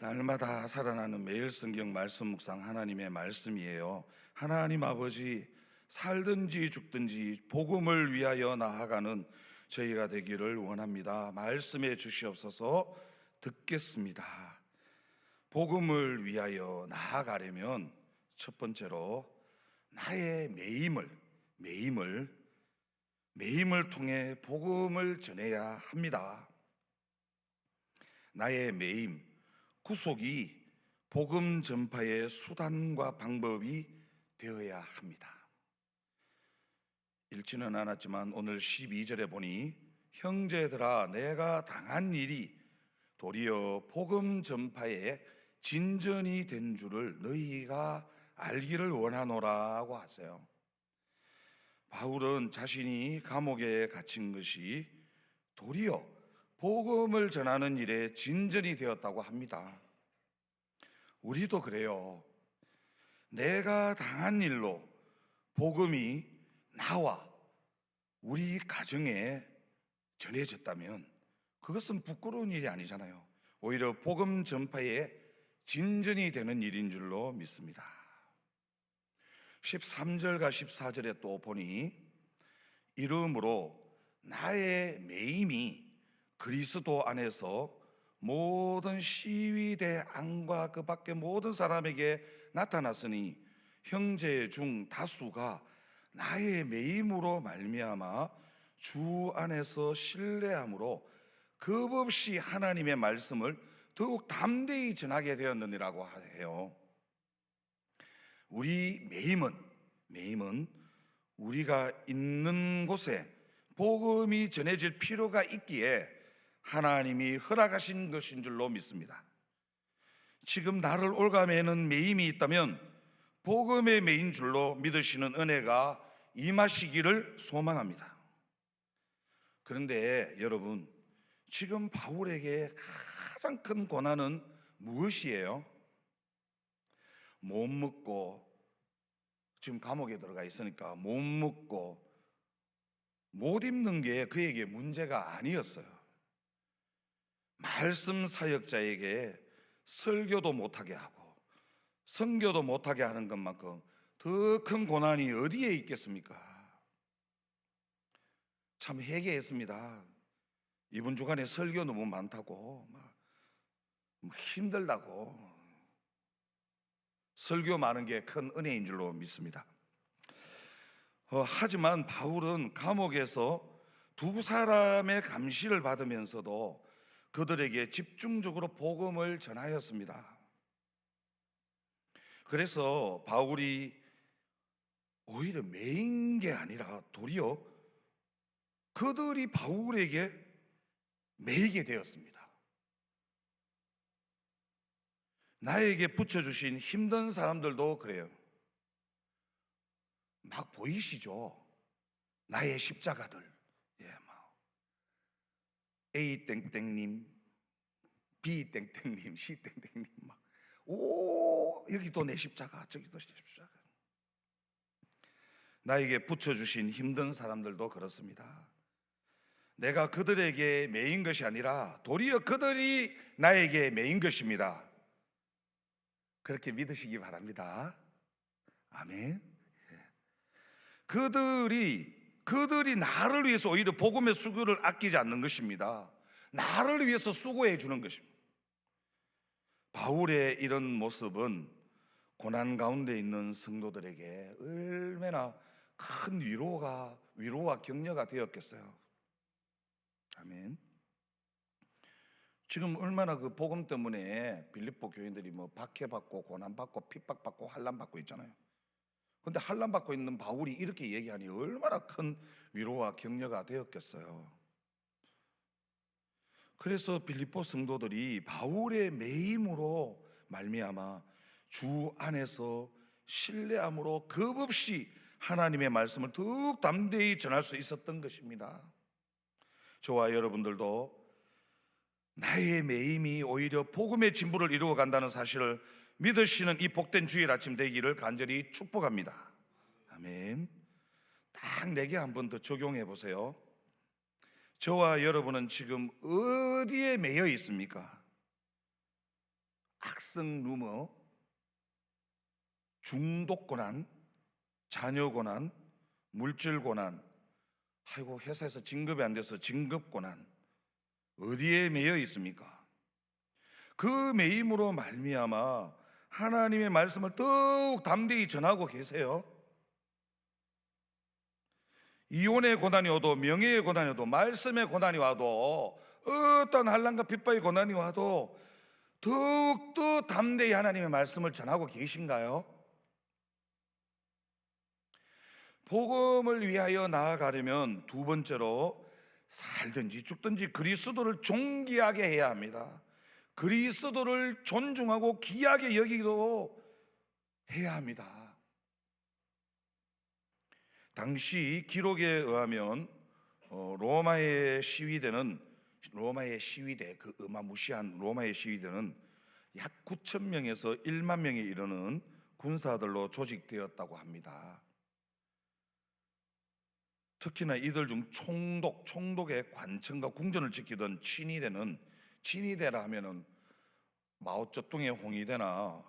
날마다 살아나는 매일 성경 말씀 묵상 하나님의 말씀이에요. 하나님 아버지, 살든지 죽든지 복음을 위하여 나아가는 저희가 되기를 원합니다. 말씀해 주시옵소서. 듣겠습니다. 복음을 위하여 나아가려면 첫 번째로 나의 매임을 통해 복음을 전해야 합니다. 나의 매임, 구속이 복음 전파의 수단과 방법이 되어야 합니다. 읽지는 않았지만 오늘 12절에 보니 형제들아, 내가 당한 일이 도리어 복음 전파의 진전이 된 줄을 너희가 알기를 원하노라고 하세요. 바울은 자신이 감옥에 갇힌 것이 도리어 복음을 전하는 일에 진전이 되었다고 합니다. 우리도 그래요. 내가 당한 일로 복음이 나와 우리 가정에 전해졌다면 그것은 부끄러운 일이 아니잖아요. 오히려 복음 전파에 진전이 되는 일인 줄로 믿습니다. 13절과 14절에 또 보니 이러므로 나의 매임이 그리스도 안에서 모든 시위대 안과 그 밖에 모든 사람에게 나타났으니 형제 중 다수가 나의 매임으로 말미암아 주 안에서 신뢰함으로 겁없이 하나님의 말씀을 더욱 담대히 전하게 되었느니라고 해요. 우리 매임은 우리가 있는 곳에 복음이 전해질 필요가 있기에 하나님이 허락하신 것인 줄로 믿습니다. 지금 나를 올가매는 매임이 있다면 복음의 매인 줄로 믿으시는 은혜가 임하시기를 소망합니다. 그런데 여러분, 지금 바울에게 가장 큰 고난은 무엇이에요? 못 먹고, 지금 감옥에 들어가 있으니까 못 먹고 못 입는 게 그에게 문제가 아니었어요. 말씀 사역자에게 설교도 못하게 하고 선교도 못하게 하는 것만큼 더 큰 고난이 어디에 있겠습니까? 참 회개했습니다. 이번 주간에 설교 너무 많다고 막 힘들다고. 설교 많은 게 큰 은혜인 줄로 믿습니다. 하지만 바울은 감옥에서 두 사람의 감시를 받으면서도 그들에게 집중적으로 복음을 전하였습니다. 그래서 바울이 오히려 매인 게 아니라 도리어 그들이 바울에게 매이게 되었습니다. 나에게 붙여주신 힘든 사람들도 그래요. 막 보이시죠? 나의 십자가들. A 땡땡님, B 땡땡님, C 땡땡님 막 여기도 내 십자가, 저기도 십자가. 나에게 붙여주신 힘든 사람들도 그렇습니다. 내가 그들에게 매인 것이 아니라 도리어 그들이 나에게 매인 것입니다. 그렇게 믿으시기 바랍니다. 아멘. 그들이 나를 위해서 오히려 복음의 수고를 아끼지 않는 것입니다. 나를 위해서 수고해 주는 것입니다. 바울의 이런 모습은 고난 가운데 있는 성도들에게 얼마나 큰 위로와 격려가 되었겠어요. 아멘. 지금 얼마나 그 복음 때문에 빌립보 교인들이 뭐 박해받고 고난받고 핍박받고 환난받고 있잖아요. 근데 환난받고 있는 바울이 이렇게 얘기하니 얼마나 큰 위로와 격려가 되었겠어요. 그래서 빌립보 성도들이 바울의 매임으로 말미암아 주 안에서 신뢰함으로 겁없이 하나님의 말씀을 더욱 담대히 전할 수 있었던 것입니다. 저와 여러분들도 나의 매임이 오히려 복음의 진보를 이루어 간다는 사실을 믿으시는 이 복된 주일 아침 되기를 간절히 축복합니다. 아멘. 딱 내게 한 번 더 적용해 보세요. 저와 여러분은 지금 어디에 매여 있습니까? 악성 루머, 중독 고난, 자녀 고난, 물질 고난, 아이고 회사에서 진급이 안 돼서 진급 고난, 어디에 매여 있습니까? 그 매임으로 말미암아 하나님의 말씀을 더욱 담대히 전하고 계세요. 이혼의 고난이 와도, 명예의 고난이 와도, 말씀의 고난이 와도, 어떤 환난과 핍박의 고난이 와도 더욱더 담대히 하나님의 말씀을 전하고 계신가요? 복음을 위하여 나아가려면 두 번째로 살든지 죽든지 그리스도를 존귀하게 해야 합니다. 그리스도를 존중하고 귀하게 여기기도 해야 합니다. 당시 기록에 의하면 로마의 시위대, 그 어마무시한 로마의 시위대는 약 9천 명에서 1만 명에 이르는 군사들로 조직되었다고 합니다. 특히나 이들 중 총독의 관청과 궁전을 지키던 친위대라 하면은 마오쩌둥의 홍위대나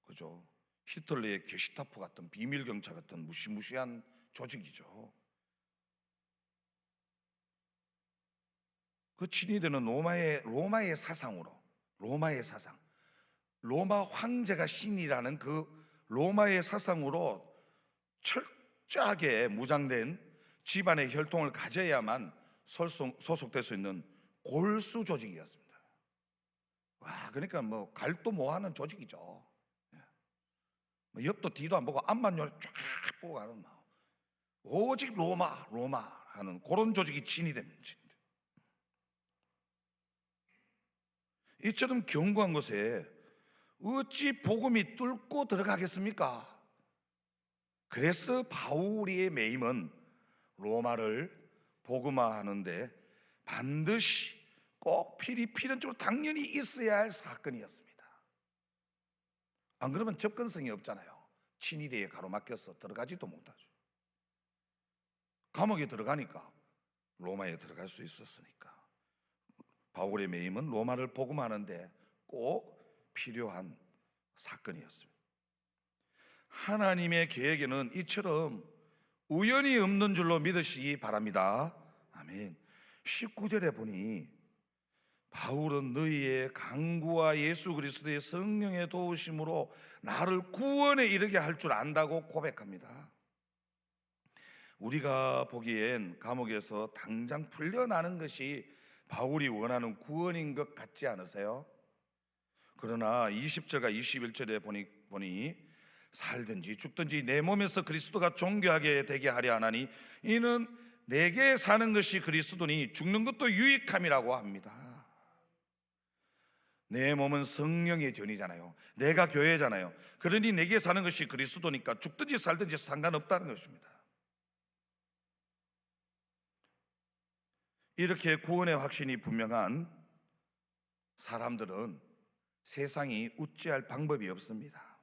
그죠, 히틀러의 게슈타포 같은 비밀 경찰 같은 무시무시한 조직이죠. 그 친위대는 로마의 사상, 로마 황제가 신이라는 그 로마의 사상으로 철저하게 무장된 집안의 혈통을 가져야만 소속될 수 있는 골수 조직이었습니다. 와, 그러니까 갈도 뭐하는 조직이죠. 옆도 뒤도 안 보고 앞만 쫙 보고 가는 오직 로마 하는 그런 조직이 친위대입니다. 이처럼 견고한 곳에 어찌 복음이 뚫고 들어가겠습니까? 그래서 바울의 매임은 로마를 복음화하는데 반드시 꼭 필연적으로 당연히 있어야 할 사건이었습니다. 안 그러면 접근성이 없잖아요. 친위대에 가로막혀서 들어가지도 못하죠. 감옥에 들어가니까 로마에 들어갈 수 있었으니까. 바울의 매임은 로마를 복음하는데 꼭 필요한 사건이었습니다. 하나님의 계획에는 이처럼 우연이 없는 줄로 믿으시기 바랍니다. 아멘. 19절에 보니 바울은 너희의 강구와 예수 그리스도의 성령의 도우심으로 나를 구원에 이르게 할 줄 안다고 고백합니다. 우리가 보기엔 감옥에서 당장 풀려나는 것이 바울이 원하는 구원인 것 같지 않으세요? 그러나 20절과 21절에 보니 살든지 죽든지 내 몸에서 그리스도가 존귀하게 되게 하려 하나니 이는 내게 사는 것이 그리스도니 죽는 것도 유익함이라고 합니다. 내 몸은 성령의 전이잖아요. 내가 교회잖아요. 그러니 내게 사는 것이 그리스도니까 죽든지 살든지 상관없다는 것입니다. 이렇게 구원의 확신이 분명한 사람들은 세상이 우찌할 방법이 없습니다.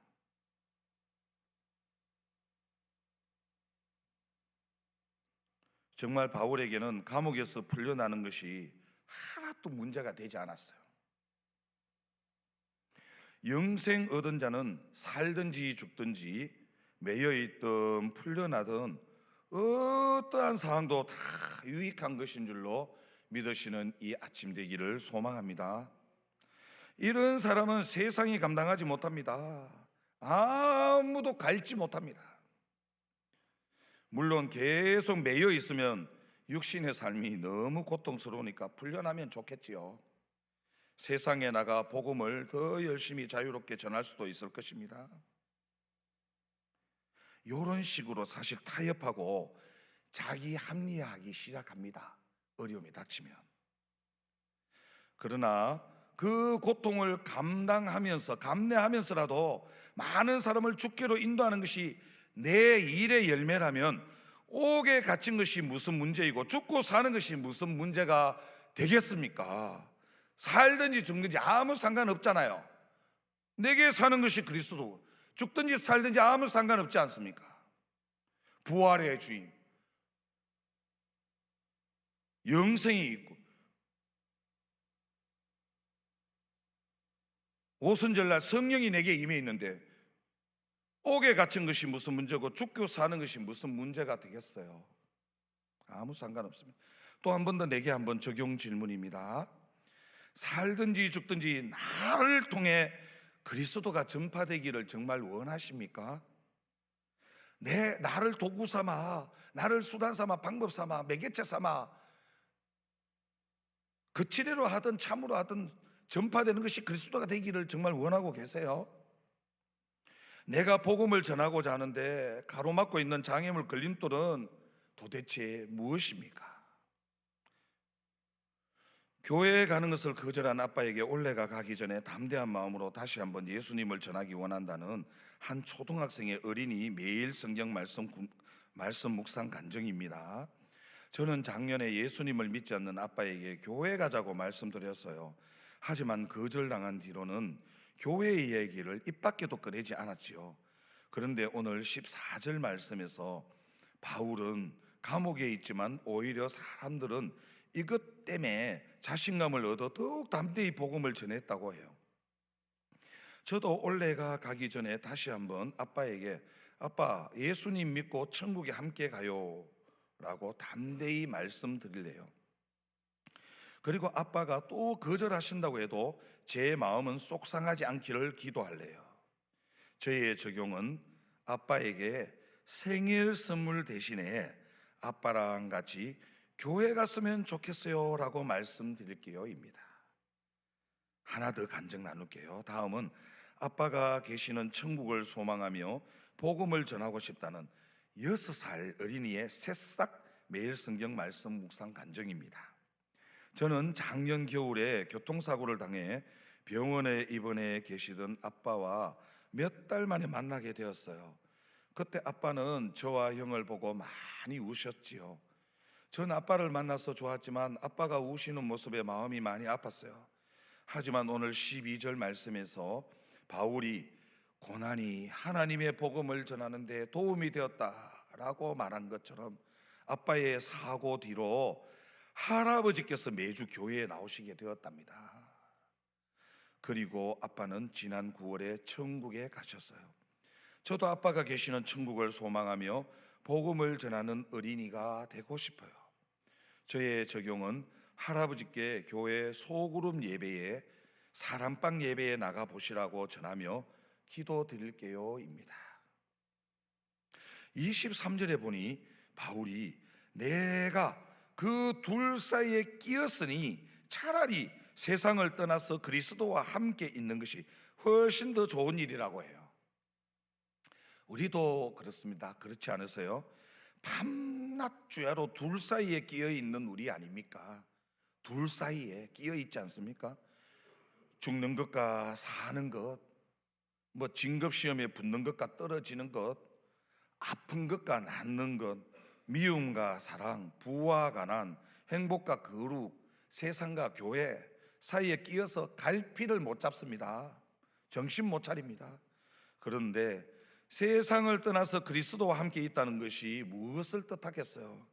정말 바울에게는 감옥에서 풀려나는 것이 하나도 문제가 되지 않았어요. 영생 얻은 자는 살든지 죽든지 매여있든 풀려나든 어떠한 상황도 다 유익한 것인 줄로 믿으시는 이 아침 되기를 소망합니다. 이런 사람은 세상이 감당하지 못합니다. 아무도 갈지 못합니다. 물론 계속 매여 있으면 육신의 삶이 너무 고통스러우니까 풀려나면 좋겠지요. 세상에 나가 복음을 더 열심히 자유롭게 전할 수도 있을 것입니다. 이런 식으로 사실 타협하고 자기 합리화하기 시작합니다. 어려움이 닥치면. 그러나 그 고통을 감내하면서라도 많은 사람을 주께로 인도하는 것이 내 일의 열매라면 옥에 갇힌 것이 무슨 문제이고 죽고 사는 것이 무슨 문제가 되겠습니까? 살든지 죽든지 아무 상관없잖아요. 내게 사는 것이 그리스도, 죽든지 살든지 아무 상관없지 않습니까? 부활의 주임, 영생이 있고 오순절날 성령이 내게 임해 있는데 옥에 갇힌 것이 무슨 문제고 죽고 사는 것이 무슨 문제가 되겠어요? 아무 상관없습니다. 또 한 번 더 내게 한번 적용 질문입니다. 살든지 죽든지 나를 통해 그리스도가 전파되기를 정말 원하십니까? 나를 도구 삼아, 나를 수단 삼아, 방법 삼아, 매개체 삼아 거칠애로 하든 참으로 하든 전파되는 것이 그리스도가 되기를 정말 원하고 계세요? 내가 복음을 전하고자 하는데 가로막고 있는 장애물 걸림돌은 도대체 무엇입니까? 교회에 가는 것을 거절한 아빠에게 올해가 가기 전에 담대한 마음으로 다시 한번 예수님을 전하기 원한다는 한 초등학생의 어린이 매일 성경 말씀 묵상 간증입니다. 저는 작년에 예수님을 믿지 않는 아빠에게 교회 가자고 말씀드렸어요. 하지만 거절당한 뒤로는 교회의 얘기를 입 밖에도 꺼내지 않았지요. 그런데 오늘 14절 말씀에서 바울은 감옥에 있지만 오히려 사람들은 이것 때문에 자신감을 얻어 더욱 담대히 복음을 전했다고 해요. 저도 올해가 가기 전에 다시 한번 아빠에게 아빠, 예수님 믿고 천국에 함께 가요 라고 담대히 말씀드릴래요. 그리고 아빠가 또 거절하신다고 해도 제 마음은 속상하지 않기를 기도할래요. 저의 적용은 아빠에게 생일 선물 대신에 아빠랑 같이 교회 갔으면 좋겠어요 라고 말씀드릴게요 입니다. 하나 더 간증 나눌게요. 다음은 아빠가 계시는 천국을 소망하며 복음을 전하고 싶다는 6살 어린이의 새싹 매일 성경 말씀 묵상 간증입니다. 저는 작년 겨울에 교통사고를 당해 병원에 입원해 계시던 아빠와 몇 달 만에 만나게 되었어요. 그때 아빠는 저와 형을 보고 많이 우셨지요. 전 아빠를 만나서 좋았지만 아빠가 우시는 모습에 마음이 많이 아팠어요. 하지만 오늘 12절 말씀에서 바울이 고난이 하나님의 복음을 전하는 데 도움이 되었다라고 말한 것처럼 아빠의 사고 뒤로 할아버지께서 매주 교회에 나오시게 되었답니다. 그리고 아빠는 지난 9월에 천국에 가셨어요. 저도 아빠가 계시는 천국을 소망하며 복음을 전하는 어린이가 되고 싶어요. 저의 적용은 할아버지께 교회 소그룹 예배에 사람방 예배에 나가 보시라고 전하며 기도 드릴게요 입니다. 23절에 보니 바울이 내가 그 둘 사이에 끼었으니 차라리 세상을 떠나서 그리스도와 함께 있는 것이 훨씬 더 좋은 일이라고 해요. 우리도 그렇습니다. 그렇지 않으세요? 밤낮 주야로 둘 사이에 끼어 있는 우리 아닙니까? 둘 사이에 끼어 있지 않습니까? 죽는 것과 사는 것, 뭐 진급시험에 붙는 것과 떨어지는 것, 아픈 것과 낫는 것, 미움과 사랑, 부와 가난, 행복과 거룩, 세상과 교회 사이에 끼어서 갈피를 못 잡습니다. 정신 못 차립니다. 그런데 세상을 떠나서 그리스도와 함께 있다는 것이 무엇을 뜻하겠어요?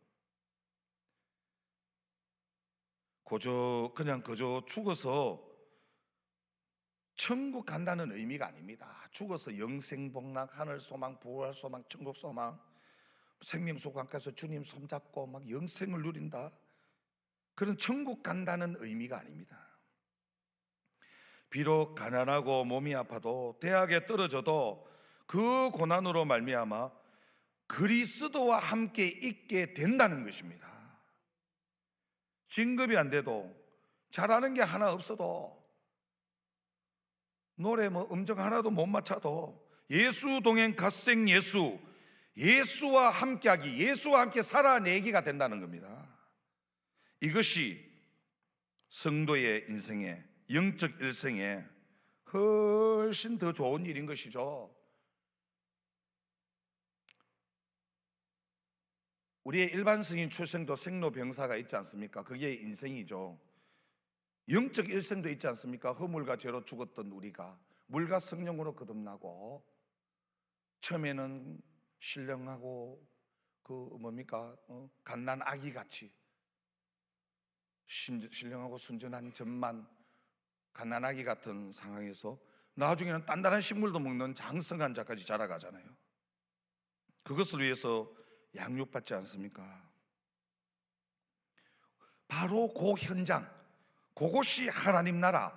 그저 죽어서 천국 간다는 의미가 아닙니다. 죽어서 영생복락, 하늘소망, 부활소망, 천국소망, 생명수강가에서 주님 손잡고 막 영생을 누린다, 그런 천국 간다는 의미가 아닙니다. 비록 가난하고 몸이 아파도 대학에 떨어져도 그 고난으로 말미암아 그리스도와 함께 있게 된다는 것입니다. 진급이 안 돼도, 잘하는 게 하나 없어도, 노래 음정 하나도 못 맞춰도 예수 동행 갓생 예수와 함께하기, 예수와 함께 살아내기가 된다는 겁니다. 이것이 성도의 인생에, 영적 일생에 훨씬 더 좋은 일인 것이죠. 우리의 일반 승인 출생도 생로병사가 있지 않습니까? 그게 인생이죠. 영적 일생도 있지 않습니까? 허물과 죄로 죽었던 우리가 물과 성령으로 거듭나고, 처음에는 신령하고 갓난 아기같이 신령하고 순전한 젖만 갓난 아기 같은 상황에서 나중에는 단단한 식물도 먹는 장성한 자까지 자라가잖아요. 그것을 위해서 양육받지 않습니까? 바로 그 현장, 그것이 하나님 나라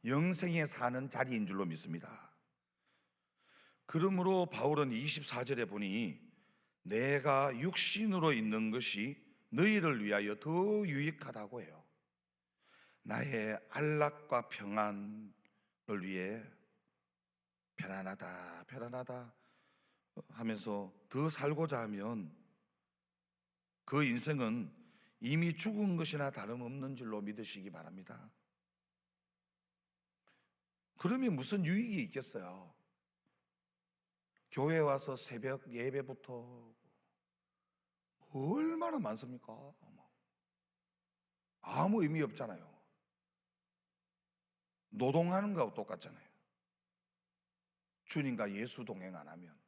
영생에 사는 자리인 줄로 믿습니다. 그러므로 바울은 24절에 보니 내가 육신으로 있는 것이 너희를 위하여 더 유익하다고 해요. 나의 안락과 평안을 위해 편안하다 하면서 더 살고자 하면 그 인생은 이미 죽은 것이나 다름없는 줄로 믿으시기 바랍니다. 그러면 무슨 유익이 있겠어요? 교회 와서 새벽 예배부터 얼마나 많습니까? 아무 의미 없잖아요. 노동하는 거하고 똑같잖아요. 주님과 예수 동행 안 하면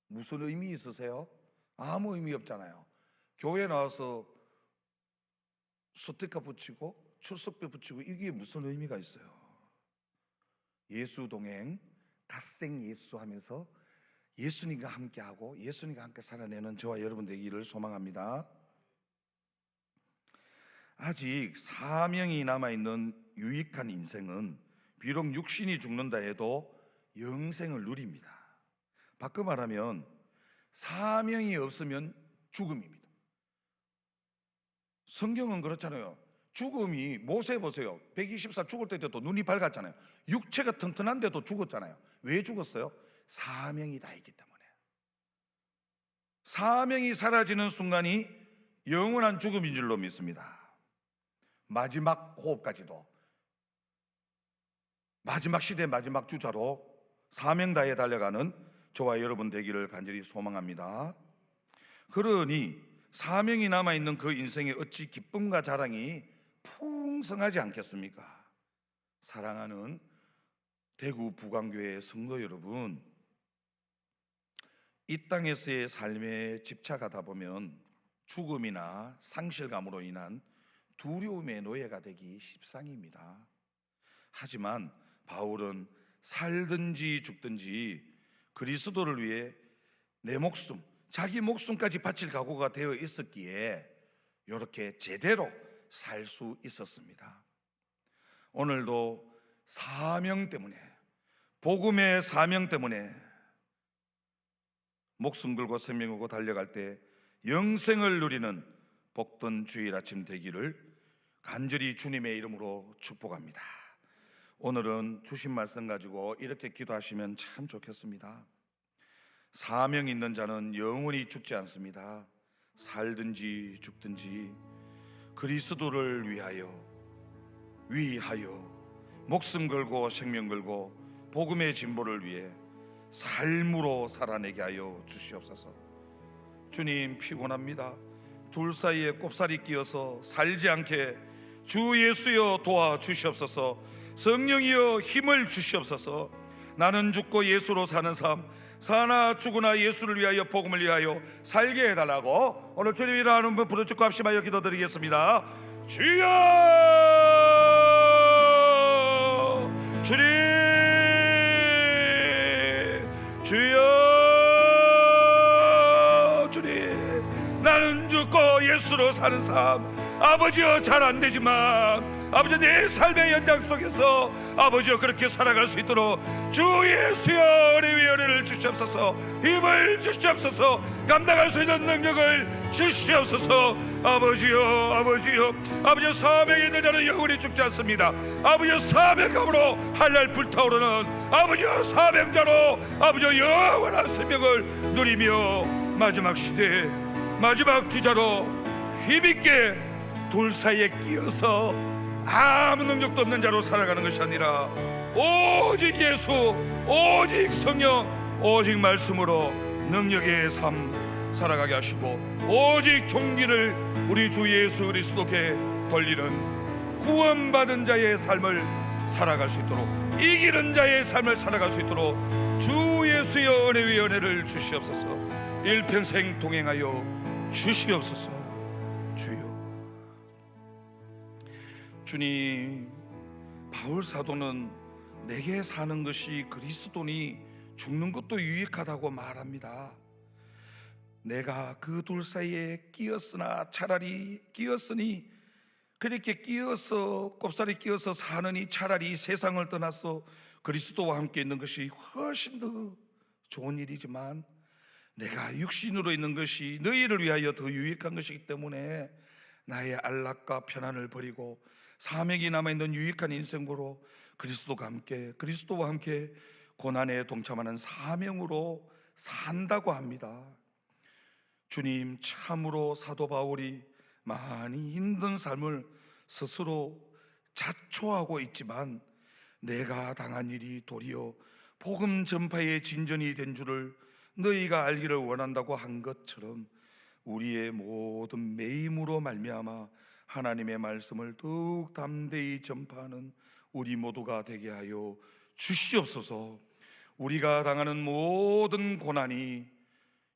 무슨 의미 있으세요? 아무 의미 없잖아요. 교회 나와서 스티커 붙이고 출석표 붙이고 이게 무슨 의미가 있어요? 예수 동행, 갓생 예수 하면서 예수님과 함께하고 예수님과 함께 살아내는 저와 여러분 되기를 소망합니다. 아직 사명이 남아있는 유익한 인생은 비록 육신이 죽는다 해도 영생을 누립니다. 바꿔 말하면 사명이 없으면 죽음입니다. 성경은 그렇잖아요. 죽음이 모세 보세요. 124 죽을 때도 눈이 밝았잖아요. 육체가 튼튼한데도 죽었잖아요. 왜 죽었어요? 사명이 다 있기 때문에. 사명이 사라지는 순간이 영원한 죽음인 줄로 믿습니다. 마지막 호흡까지도, 마지막 시대 마지막 주자로 사명 다해 달려가는 저와 여러분 되기를 간절히 소망합니다. 그러니 사명이 남아있는 그 인생에 어찌 기쁨과 자랑이 풍성하지 않겠습니까? 사랑하는 대구 부광교회 성도 여러분, 이 땅에서의 삶에 집착하다 보면 죽음이나 상실감으로 인한 두려움의 노예가 되기 십상입니다. 하지만 바울은 살든지 죽든지 그리스도를 위해 내 목숨, 자기 목숨까지 바칠 각오가 되어 있었기에 이렇게 제대로 살 수 있었습니다. 오늘도 사명 때문에, 복음의 사명 때문에 목숨 걸고 생명 걸고 달려갈 때 영생을 누리는 복된 주일 아침 되기를 간절히 주님의 이름으로 축복합니다. 오늘은 주신 말씀 가지고 이렇게 기도하시면 참 좋겠습니다. 사명 있는 자는 영원히 죽지 않습니다. 살든지 죽든지 그리스도를 위하여 목숨 걸고 생명 걸고 복음의 진보를 위해 삶으로 살아내게 하여 주시옵소서. 주님, 피곤합니다. 둘 사이에 꼽살이 끼어서 살지 않게 주 예수여 도와주시옵소서. 성령이여 힘을 주시옵소서. 나는 죽고 예수로 사는 삶, 사나 죽으나 예수를 위하여 복음을 위하여 살게 해달라고 오늘 주님이라 하는 분 부르짖고 합심하여 기도드리겠습니다. 주여, 주님, 주여, 주님, 나는 죽고 예수로 사는 삶, 아버지여 잘 안되지만 아버지 내 삶의 연장 속에서 아버지여 그렇게 살아갈 수 있도록 주 예수여 은혜 위에 은혜를 주시옵소서. 힘을 주시옵소서. 감당할 수 있는 능력을 주시옵소서. 아버지여 사명에 있는 자는 영원히 죽지 않습니다. 아버지여 사명감으로 한날 불타오르는 아버지여 사명자로 아버지여 영원한 생명을 누리며 마지막 시대 마지막 주자로 힘있게 둘 사이에 끼어서 아무 능력도 없는 자로 살아가는 것이 아니라 오직 예수, 오직 성령, 오직 말씀으로 능력의 삶 살아가게 하시고 오직 종기를 우리 주 예수 그리스도께 돌리는 구원받은 자의 삶을 살아갈 수 있도록, 이기는 자의 삶을 살아갈 수 있도록 주 예수의 은혜 위에 은혜를 주시옵소서. 일평생 동행하여 주시옵소서. 주여. 주님, 바울 사도는 내게 사는 것이 그리스도니 죽는 것도 유익하다고 말합니다. 내가 그 둘 사이에 끼었으니 그렇게 꼽사리 끼어서 사느니 차라리 세상을 떠나서 그리스도와 함께 있는 것이 훨씬 더 좋은 일이지만, 내가 육신으로 있는 것이 너희를 위하여 더 유익한 것이기 때문에 나의 안락과 편안을 버리고 사명이 남아있는 유익한 인생으로 그리스도와 함께 고난에 동참하는 사명으로 산다고 합니다. 주님, 참으로 사도 바울이 많이 힘든 삶을 스스로 자초하고 있지만 내가 당한 일이 도리어 복음 전파의 진전이 된 줄을 너희가 알기를 원한다고 한 것처럼 우리의 모든 매임으로 말미암아 하나님의 말씀을 더욱 담대히 전파하는 우리 모두가 되게 하여 주시옵소서. 우리가 당하는 모든 고난이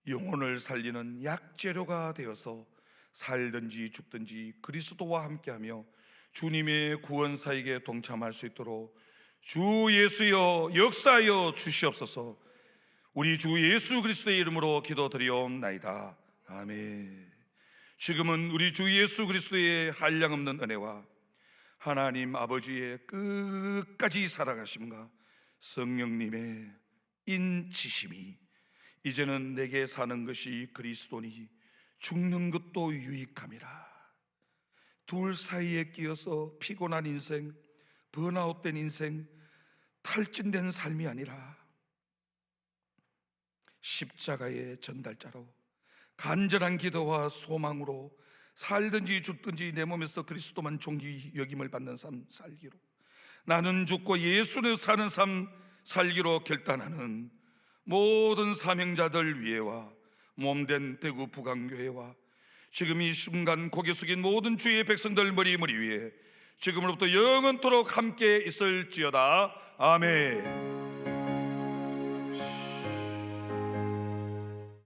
영혼을 살리는 약재료가 되어서 살든지 죽든지 그리스도와 함께하며 주님의 구원사역에 동참할 수 있도록 주 예수여 역사하여 주시옵소서. 우리 주 예수 그리스도의 이름으로 기도드리옵나이다. 아멘. 지금은 우리 주 예수 그리스도의 한량없는 은혜와 하나님 아버지의 끝까지 살아가심과 성령님의 인치심이 이제는 내게 사는 것이 그리스도니 죽는 것도 유익함이라. 둘 사이에 끼어서 피곤한 인생, 번아웃된 인생, 탈진된 삶이 아니라 십자가의 전달자로 간절한 기도와 소망으로 살든지 죽든지 내 몸에서 그리스도만 존귀 여김을 받는 삶 살기로, 나는 죽고 예수를 사는 삶 살기로 결단하는 모든 사명자들 위에와 몸된 대구 부강교회와 지금 이 순간 고개 숙인 모든 주의 백성들 머리 위에 지금으로부터 영원토록 함께 있을지어다. 아멘.